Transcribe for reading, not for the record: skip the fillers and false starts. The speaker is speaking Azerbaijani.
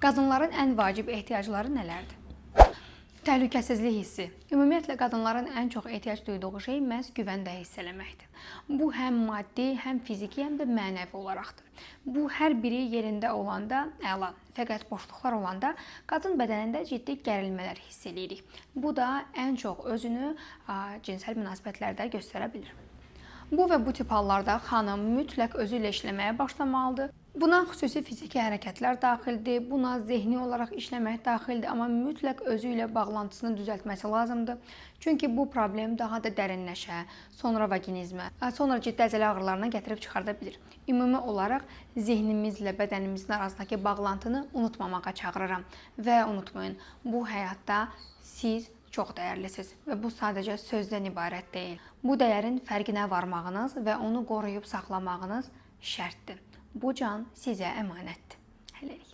Qadınların ən vacib ehtiyacları nələrdir? Təhlükəsizlik hissi. Ümumiyyətlə, qadınların ən çox ehtiyac duyduğu şey məhz güvəndə hiss eləməkdir. Bu, həm maddi, həm fiziki, həm də mənəvi olaraqdır. Bu, hər biri yerində olanda əla, fəqət boşluqlar olanda qadın bədənində ciddi gərilmələr hiss edirik. Bu da ən çox özünü cinsəl münasibətlərdə göstərə bilir. Bu və bu tip hallarda xanım mütləq özü ilə işləməyə başlamalıdır. Buna xüsusi fiziki hərəkətlər daxildir, buna zehni olaraq işləmək daxildir, amma mütləq özü ilə bağlantısını düzəltməsi lazımdır. Çünki bu problem daha da dərinləşə, sonra vaginizmə, sonra ciddi əzələ ağrılarına gətirib çıxarda bilir. Ümumi olaraq zehnimizlə bədənimizin arasındakı bağlantını unutmamağa çağırıram. Və unutmayın, bu həyatda siz çox dəyərlisiniz və bu sadəcə sözdən ibarət deyil. Bu dəyərin fərqinə varmağınız və onu qoruyub saxlamağınız şərtdir. Bu can sizə əmanətdir. Hələlik.